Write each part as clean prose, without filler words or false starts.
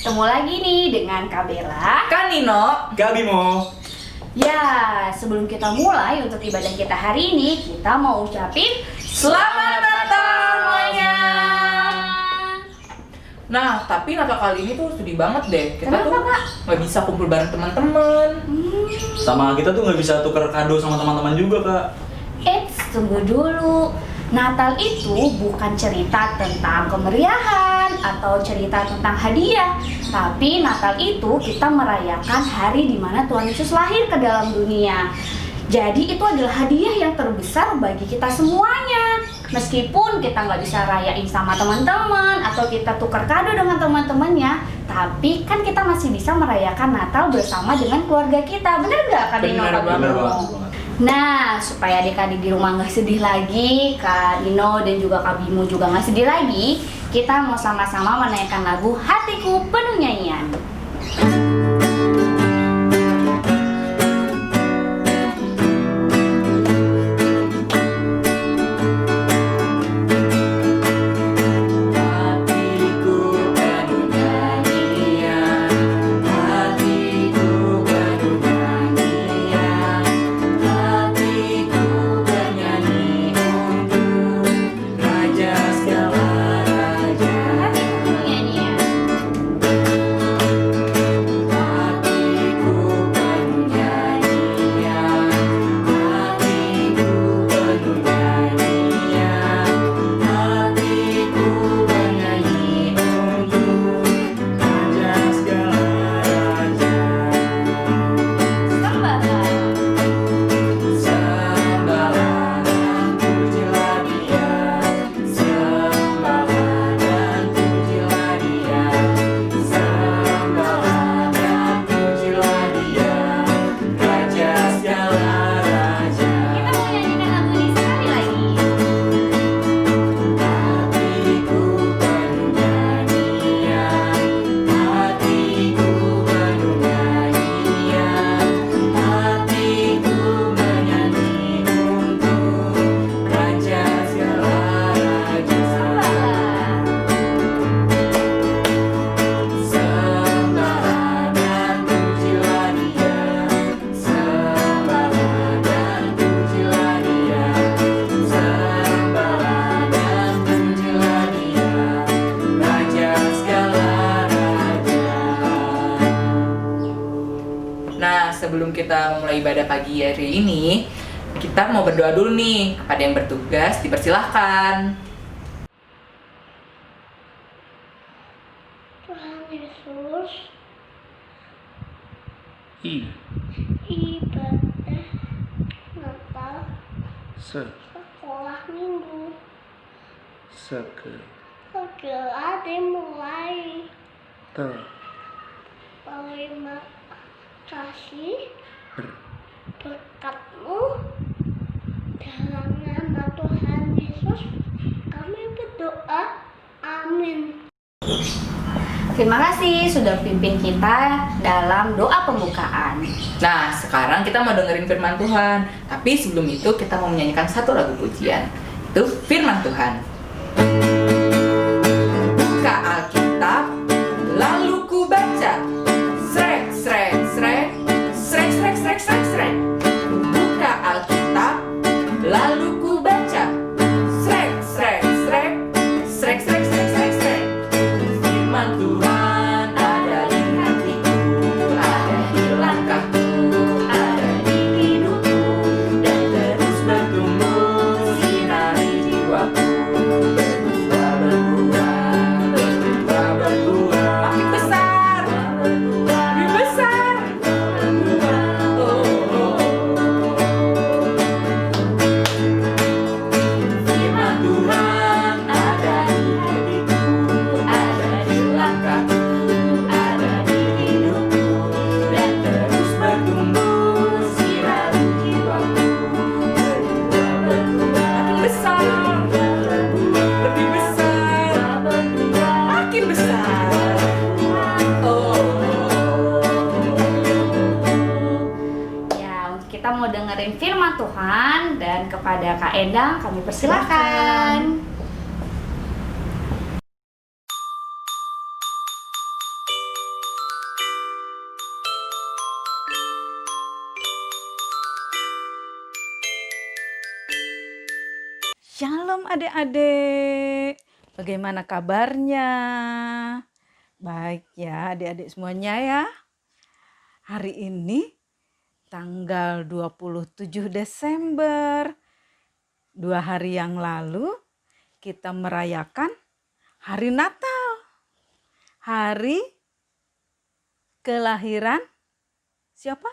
Ketemu lagi nih dengan Kak Bella, Kak Nino, Kak Bimo. Ya, sebelum kita mulai untuk ibadah kita hari ini, kita mau ucapin Selamat Natal semuanya. Nah, tapi Natal kali ini tuh sedih banget deh. Kita Kenapa, tuh Kak? nggak bisa kumpul bareng teman-teman. Sama kita tuh nggak bisa tukar kado sama teman-teman juga, Kak. Tunggu dulu. Natal itu bukan cerita tentang kemeriahan atau cerita tentang hadiah, tapi Natal itu kita merayakan hari di mana Tuhan Yesus lahir ke dalam dunia. Jadi itu adalah hadiah yang terbesar bagi kita semuanya. Meskipun kita nggak bisa rayain sama teman-teman atau kita tukar kado dengan teman-temannya, tapi kan kita masih bisa merayakan Natal bersama dengan keluarga kita. Bener nggak, Kak Dino? Bener Kak Bimo? banget. Nah, supaya adik-adik di rumah nggak sedih lagi, Kak Dino dan juga Kak Bimo juga nggak sedih lagi, kita mau sama-sama menyanyikan lagu Hatiku Penuh Nyanyian. Nah, sebelum kita mulai ibadah pagi hari ini, kita mau berdoa dulu nih. Kepada yang bertugas, dipersilahkan. Tuhan Yesus, I ibadah Natal se sekolah minggu seke segera dimulai. te Terima kasih ber berkat-Mu, dalam nama Tuhan Yesus kami berdoa, amin. Terima kasih sudah pimpin kita dalam doa pembukaan. Nah, sekarang kita mau dengerin firman Tuhan. Tapi sebelum itu kita mau menyanyikan satu lagu pujian. Itu firman Tuhan. Buka Alkitab, lalu ku baca. Srek, srek, srek, srek, srek, srek, srek, srek. Buka Alkitab, lalu ku baca. Srek, srek, srek, srek, srek, srek, srek, srek. Firman Tuhan ada di hatiku, ada di langkahku, ada di hidupku, dan terus bertumbuh sinari jiwaku. Berbuah, berbuah, berbuah, berbuah. Makin besar, lebih besar. Oh, oh, oh. Firman Tuhan ada di hatiku, ada di langkahku, ada di hidupku, dan terus bertumbuh sinari jiwaku. Berbuah, berbuah, makin besar, lebih besar, makin besar. Oh. Ya, untuk kita mau dengerin firman Tuhan dan kepada Kak Endang kami persilakan. Shalom adik-adik, bagaimana kabarnya? Baik ya adik-adik semuanya ya. Hari ini tanggal 27 Desember, 2 hari yang lalu kita merayakan hari Natal. Hari kelahiran siapa?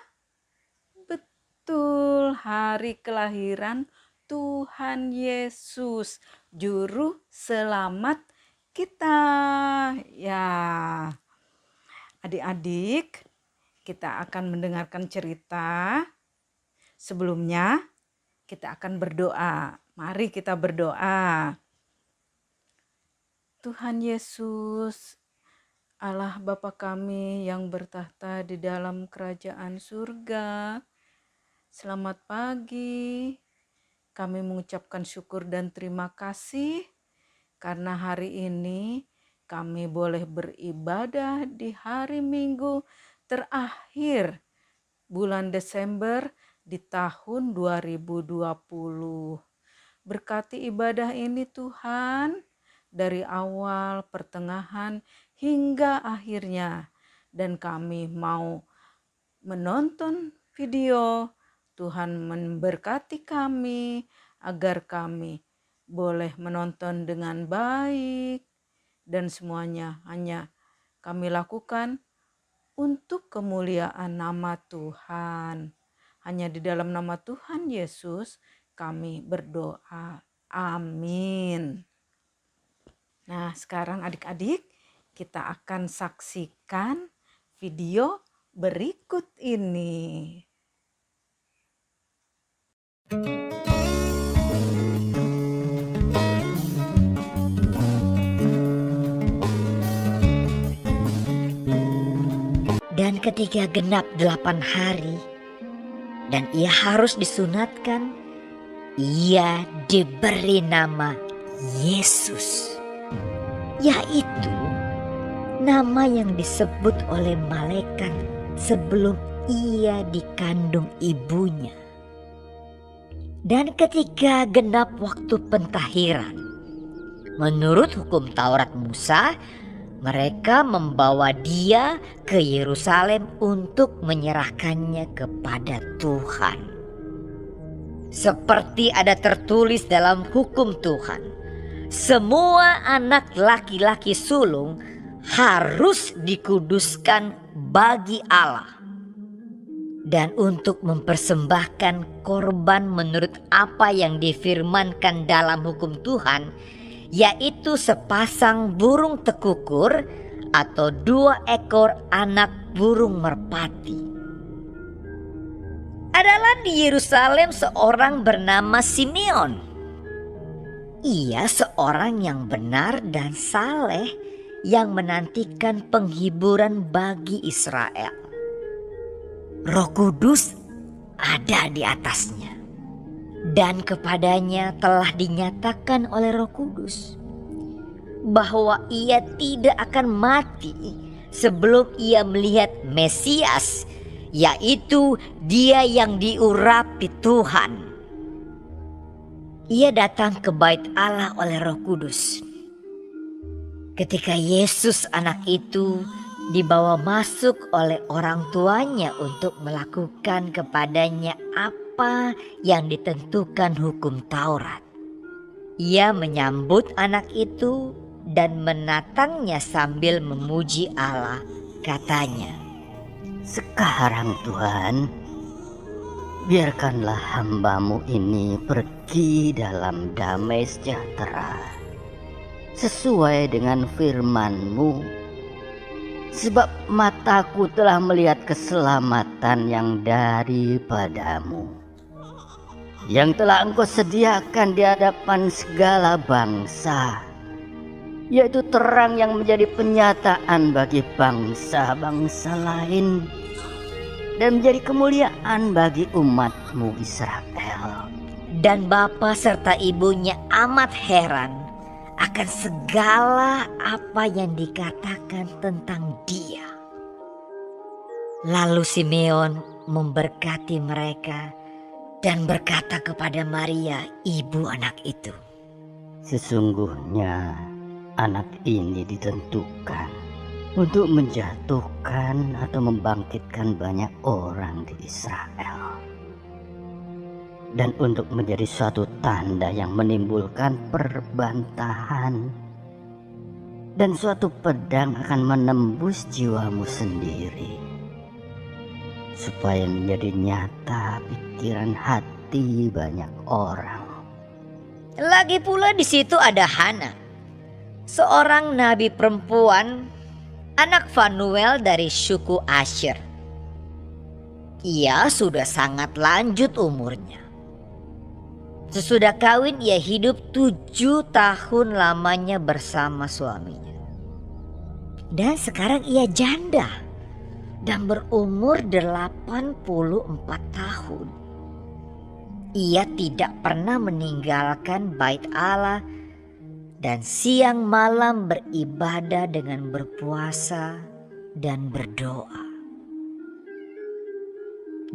Betul, hari kelahiran Tuhan Yesus, juru selamat kita. Ya, adik-adik, kita akan mendengarkan cerita. Sebelumnya, kita akan berdoa. Mari kita berdoa. Tuhan Yesus, Allah Bapa kami yang bertahta di dalam kerajaan surga, selamat pagi. Kami mengucapkan syukur dan terima kasih karena hari ini kami boleh beribadah di hari Minggu terakhir bulan Desember di tahun 2020. Berkati ibadah ini Tuhan dari awal, pertengahan hingga akhirnya. Dan kami mau menonton video. Tuhan memberkati kami agar kami boleh menonton dengan baik dan semuanya hanya kami lakukan untuk kemuliaan nama Tuhan. Hanya di dalam nama Tuhan Yesus kami berdoa. Amin. Nah, sekarang adik-adik kita akan saksikan video berikut ini. Dan ketika genap 8 hari dan ia harus disunatkan, ia diberi nama Yesus, yaitu nama yang disebut oleh malaikat sebelum ia dikandung ibunya. Dan ketika genap waktu pentahiran, menurut hukum Taurat Musa, mereka membawa dia ke Yerusalem untuk menyerahkannya kepada Tuhan. Seperti ada tertulis dalam hukum Tuhan, semua anak laki-laki sulung harus dikuduskan bagi Allah. Dan untuk mempersembahkan korban menurut apa yang difirmankan dalam hukum Tuhan, yaitu sepasang burung tekukur atau 2 ekor anak burung merpati. Adalah di Yerusalem seorang bernama Simeon. Ia seorang yang benar dan saleh yang menantikan penghiburan bagi Israel. Roh Kudus ada di atasnya, dan kepadanya telah dinyatakan oleh Roh Kudus bahwa ia tidak akan mati sebelum ia melihat Mesias, yaitu Dia yang diurapi Tuhan. Ia datang ke bait Allah oleh Roh Kudus. Ketika Yesus anak itu dibawa masuk oleh orang tuanya untuk melakukan kepadanya apa yang ditentukan hukum Taurat. Ia menyambut anak itu dan menatangnya sambil memuji Allah. Katanya, "Sekarang Tuhan, biarkanlah hamba-Mu ini pergi dalam damai sejahtera, sesuai dengan firman-Mu. Sebab mataku telah melihat keselamatan yang daripada-Mu, yang telah Engkau sediakan di hadapan segala bangsa, yaitu terang yang menjadi penyataan bagi bangsa-bangsa lain, dan menjadi kemuliaan bagi umat-Mu Israel." Dan bapa serta ibunya amat heran akan segala apa yang dikatakan tentang dia. Lalu Simeon memberkati mereka dan berkata kepada Maria, ibu anak itu, Sesungguhnya anak ini ditentukan untuk menjatuhkan atau membangkitkan banyak orang di Israel, dan untuk menjadi suatu tanda yang menimbulkan perbantahan, dan suatu pedang akan menembus jiwamu sendiri, supaya menjadi nyata pikiran hati banyak orang. Lagi pula di situ ada Hana, seorang nabi perempuan, anak Fanuel dari suku Asher. Ia sudah sangat lanjut umurnya. Sesudah kawin ia hidup 7 tahun lamanya bersama suaminya. Dan sekarang ia janda dan berumur 84 tahun. Ia tidak pernah meninggalkan bait Allah dan siang malam beribadah dengan berpuasa dan berdoa.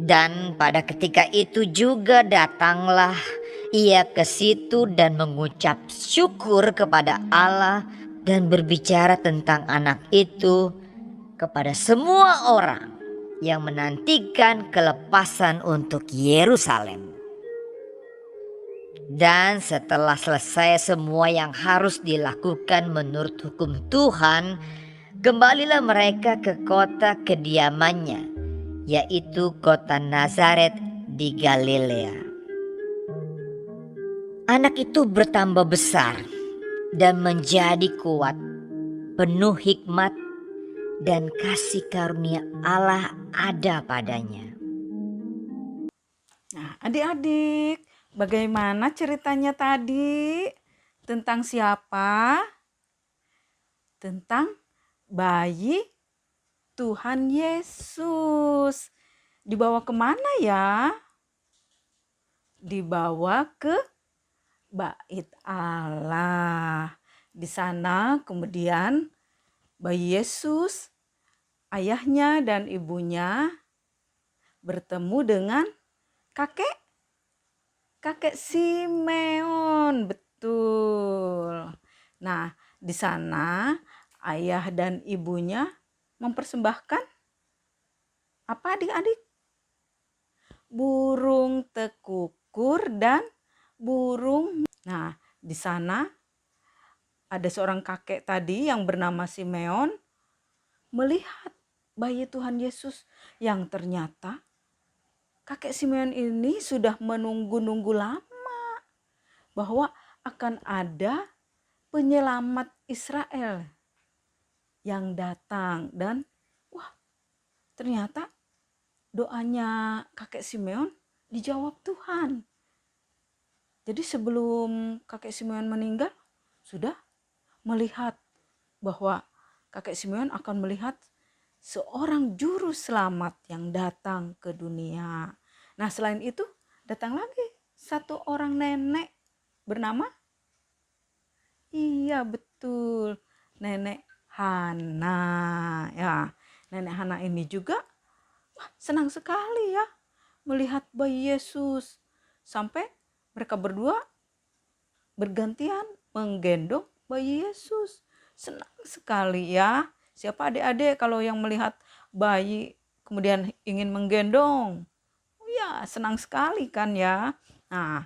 Dan pada ketika itu juga datanglah ia ke situ dan mengucap syukur kepada Allah dan berbicara tentang anak itu kepada semua orang yang menantikan kelepasan untuk Yerusalem. Dan setelah selesai semua yang harus dilakukan menurut hukum Tuhan, kembalilah mereka ke kota kediamannya, yaitu kota Nazaret di Galilea. Anak itu bertambah besar dan menjadi kuat, penuh hikmat, dan kasih karunia Allah ada padanya. Nah, adik-adik, bagaimana ceritanya tadi? Tentang siapa? Tentang bayi Tuhan Yesus. Dibawa kemana ya? Dibawa ke bait Allah. Di sana kemudian bayi Yesus, ayahnya dan ibunya bertemu dengan kakek Simeon, betul. Nah, di sana ayah dan ibunya mempersembahkan apa adik-adik? Burung tekukur dan burung. Nah, di sana ada seorang kakek tadi yang bernama Simeon melihat bayi Tuhan Yesus yang ternyata kakek Simeon ini sudah menunggu-nunggu lama bahwa akan ada penyelamat Israel yang datang, dan wah, ternyata doanya kakek Simeon dijawab Tuhan. Jadi sebelum kakek Simeon meninggal sudah melihat bahwa kakek Simeon akan melihat seorang juru selamat yang datang ke dunia. Nah, selain itu datang lagi satu orang nenek bernama, iya betul, Nenek Hana. Ya, Nenek Hana ini juga senang sekali ya melihat bayi Yesus. Sampai mereka berdua bergantian menggendong bayi Yesus. Senang sekali ya. Siapa adik-adik kalau yang melihat bayi kemudian ingin menggendong? Oh ya, senang sekali kan ya. Nah,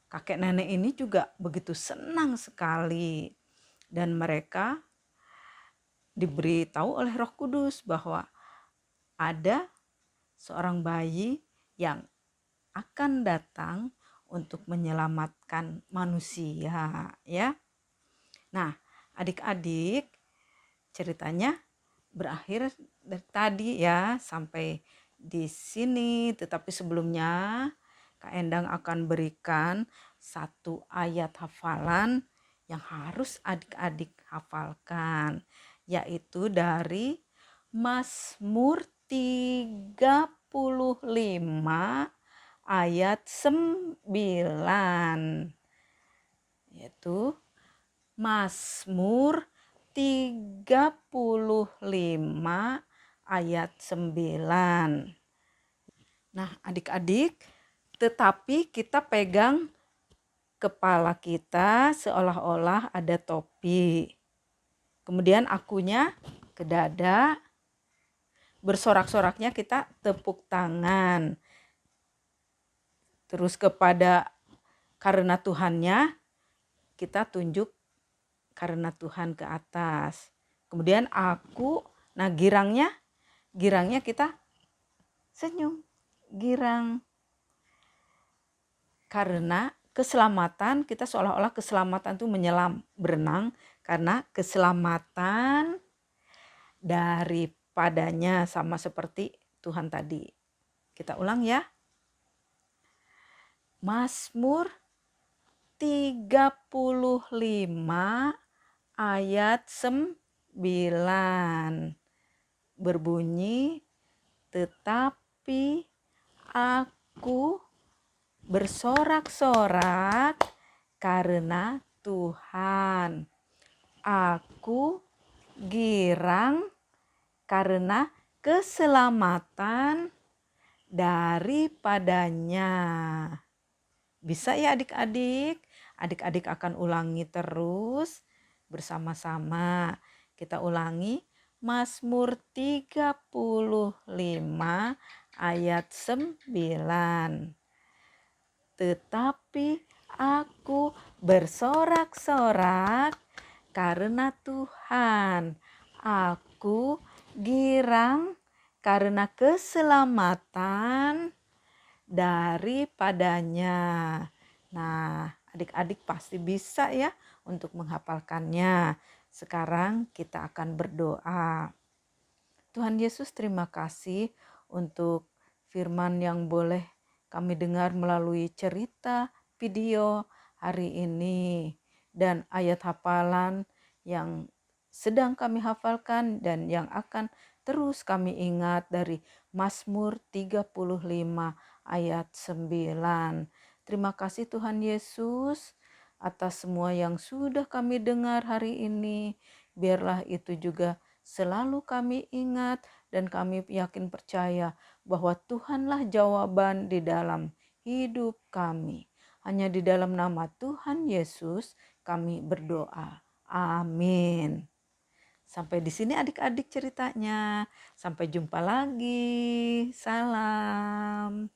kakek nenek ini juga begitu senang sekali. Dan mereka diberitahu oleh Roh Kudus bahwa ada seorang bayi yang akan datang untuk menyelamatkan manusia ya. Nah, adik-adik, ceritanya berakhir dari tadi ya sampai di sini. Tetapi sebelumnya Kak Endang akan berikan satu ayat hafalan yang harus adik-adik hafalkan, yaitu dari Mazmur 35 ayat 9, yaitu Mazmur 35 ayat 9. Nah, adik-adik, tetapi kita pegang kepala kita seolah-olah ada topi. Kemudian akunya ke dada. Bersorak-soraknya kita tepuk tangan. Terus kepada karena Tuhannya kita tunjuk karena Tuhan ke atas. Kemudian aku, nah girangnya kita senyum, girang. Karena keselamatan, kita seolah-olah keselamatan itu menyelam, berenang. Karena keselamatan daripadanya, sama seperti Tuhan tadi. Kita ulang ya. Mazmur 35 ayat 9 berbunyi, tetapi aku bersorak-sorak karena Tuhan. Aku girang karena keselamatan daripadanya. Bisa ya adik-adik? Adik-adik akan ulangi terus bersama-sama. Kita ulangi Mazmur 35 ayat 9. Tetapi aku bersorak-sorak karena Tuhan. Aku girang karena keselamatan daripadanya. Nah, adik-adik pasti bisa ya untuk menghafalkannya. Sekarang kita akan berdoa. Tuhan Yesus, terima kasih untuk firman yang boleh kami dengar melalui cerita video hari ini dan ayat hafalan yang sedang kami hafalkan dan yang akan terus kami ingat dari Mazmur 35 ayat 9. Terima kasih Tuhan Yesus atas semua yang sudah kami dengar hari ini. Biarlah itu juga selalu kami ingat dan kami yakin percaya bahwa Tuhanlah jawaban di dalam hidup kami. Hanya di dalam nama Tuhan Yesus kami berdoa. Amin. Sampai di sini adik-adik ceritanya. Sampai jumpa lagi. Salam.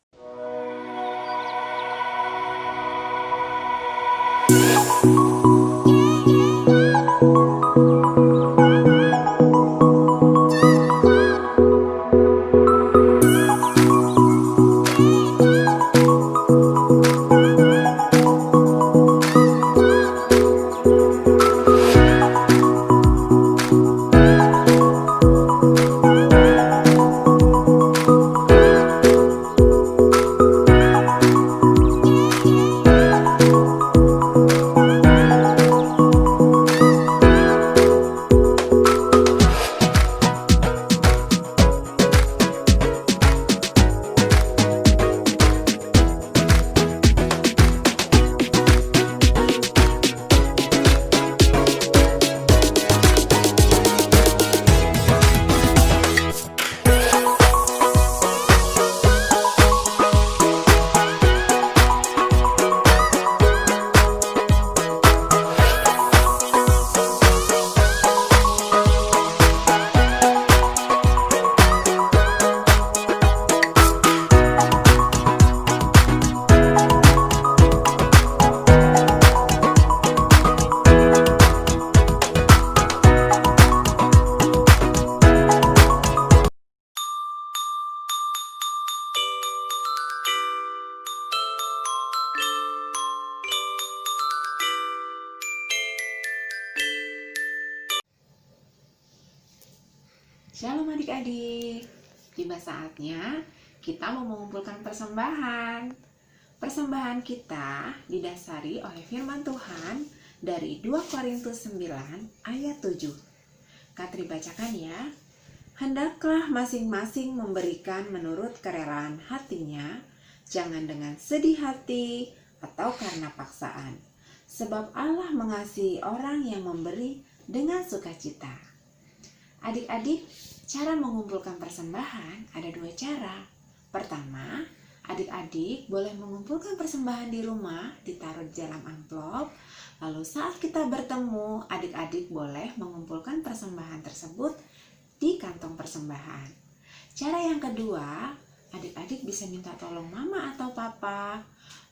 Shalom adik-adik, tiba saatnya kita mau mengumpulkan persembahan. Persembahan kita didasari oleh firman Tuhan dari 2 Korintus 9 ayat 7. Katri bacakan ya. Hendaklah masing-masing memberikan menurut kerelaan hatinya, jangan dengan sedih hati atau karena paksaan. Sebab Allah mengasihi orang yang memberi dengan sukacita. Adik-adik, cara mengumpulkan persembahan ada 2 cara. Pertama, Adik-adik boleh mengumpulkan persembahan di rumah, ditaruh di dalam amplop. Lalu saat kita bertemu, adik-adik boleh mengumpulkan persembahan tersebut di kantong persembahan. Cara yang kedua, adik-adik bisa minta tolong mama atau papa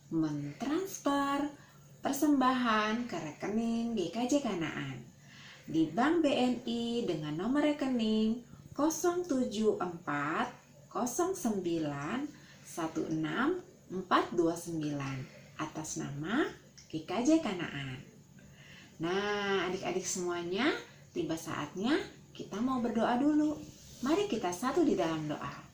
mentransfer persembahan ke rekening GKJ Kanaan di Bank BNI dengan nomor rekening 07409164429 atas nama GKJ Kanaan. Nah, adik-adik semuanya, tiba saatnya kita mau berdoa dulu. Mari kita satu di dalam doa.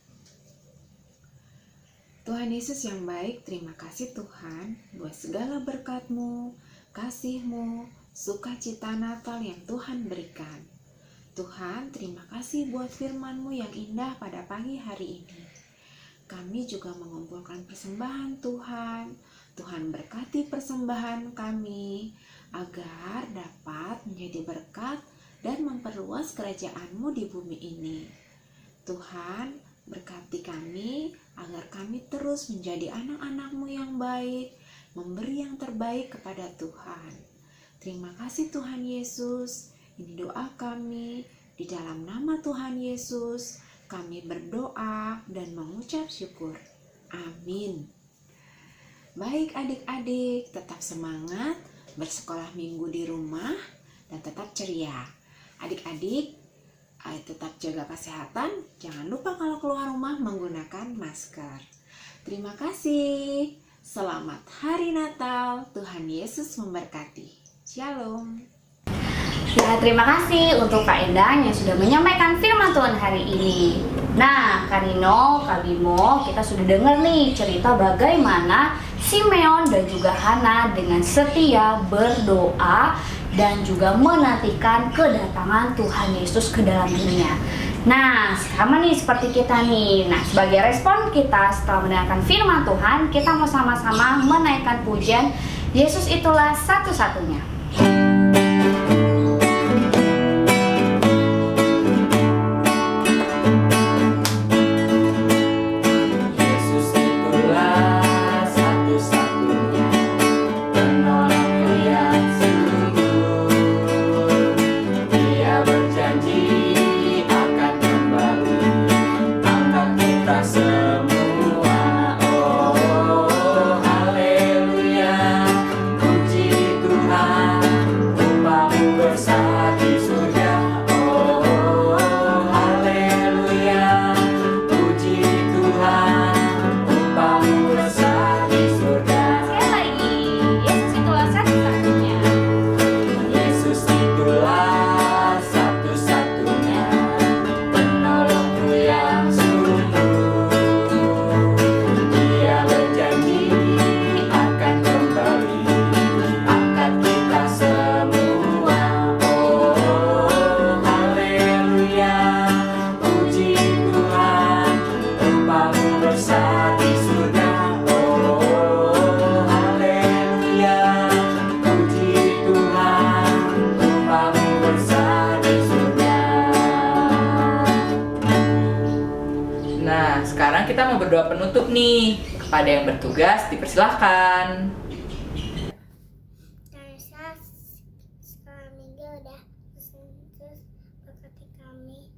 Tuhan Yesus yang baik, terima kasih Tuhan buat segala berkat-Mu, kasih-Mu, sukacita Natal yang Tuhan berikan. Tuhan, terima kasih buat firman-Mu yang indah pada pagi hari ini. Kami juga mengumpulkan persembahan Tuhan. Tuhan berkati persembahan kami agar dapat menjadi berkat dan memperluas kerajaan-Mu di bumi ini. Tuhan, berkati kami agar kami terus menjadi anak-anak-Mu yang baik, memberi yang terbaik kepada Tuhan. Terima kasih Tuhan Yesus. Ini doa kami di dalam nama Tuhan Yesus. Kami berdoa dan mengucap syukur. Amin. Baik adik-adik, tetap semangat bersekolah minggu di rumah dan tetap ceria. Adik-adik, tetap jaga kesehatan. Jangan lupa kalau keluar rumah menggunakan masker. Terima kasih. Selamat Hari Natal. Tuhan Yesus memberkati. Shalom. Ya, terima kasih untuk Kak Endang yang sudah menyampaikan firman Tuhan hari ini. Nah, Kak Nino, Kak Bimo, kita sudah dengar nih cerita bagaimana Simeon dan juga Hana dengan setia berdoa dan juga menantikan kedatangan Tuhan Yesus ke dalam dunia. Nah, sama nih seperti kita nih. Nah, sebagai respon kita setelah mendengarkan firman Tuhan, kita mau sama-sama menaikkan pujian Yesus itulah satu-satunya. Sekarang kita mau berdoa penutup nih. Kepada yang bertugas dipersilahkan. Sekolah minggu udah terus berkati kami.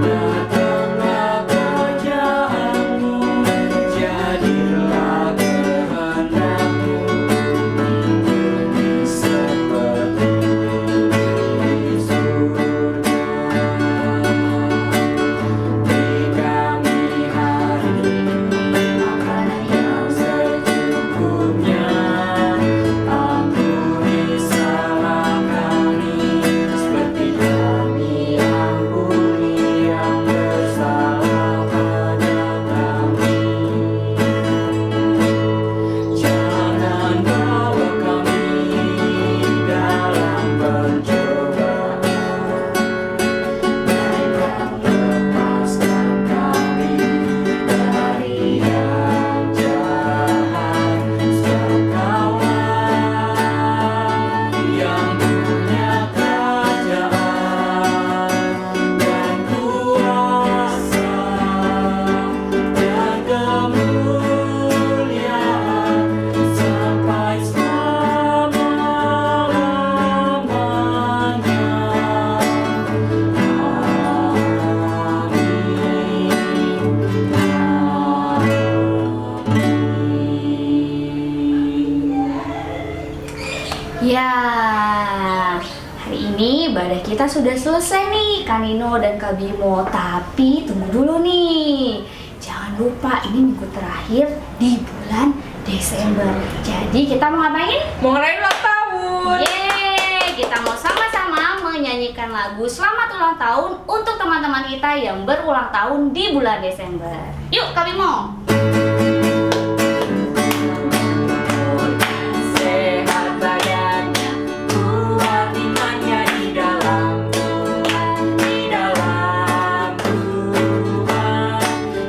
Datanglah kerajaanmu. kita sudah selesai nih, Kak Nino dan Kak Bimo. Tapi tunggu dulu nih. Jangan lupa ini minggu terakhir di bulan Desember. Jadi kita mau ngapain? Mau ngerayain ulang tahun. Yeay, kita mau sama-sama menyanyikan lagu Selamat Ulang Tahun untuk teman-teman kita yang berulang tahun di bulan Desember. Yuk, Kak Bimo. Sehat badannya, kuat imannya di dalam Tuhan, di dalam Tuhan,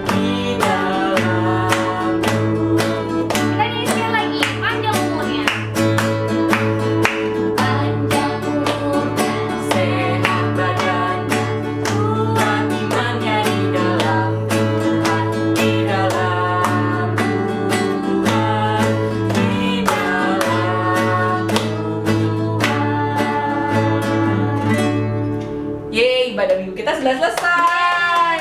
di dalam Tuhan. Kita nyanyi sekali lagi, panjang umurnya. Panjang umurnya. Sehat badannya, kuat imannya di dalam Tuhan, di dalam Tuhan, di dalam Tuhan. Yeay, ibadah minggu kita sudah selesai.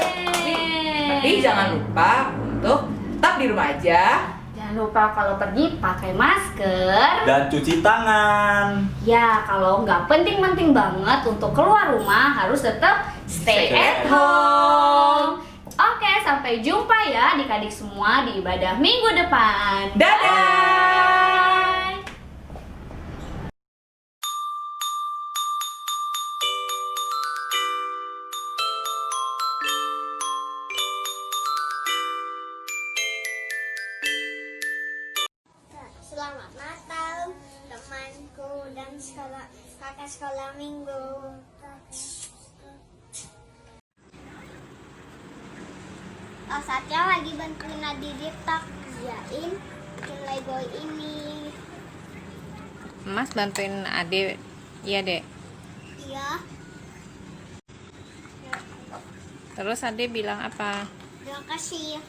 Tapi jangan lupa untuk tetap di rumah aja. Jangan lupa kalau pergi pakai masker. Dan cuci tangan. Ya, kalau nggak penting-penting banget untuk keluar rumah harus tetap stay at home. Oke, sampai jumpa ya adik-adik semua di ibadah minggu depan. Dadah! Bye. Selamat Natal temanku dan kakak sekolah minggu. Satya lagi bantuin Adidipta kerjain bikin Lego ini. Mas bantuin Ade, iya Dek. Iya, Terus Ade bilang apa? terima kasih.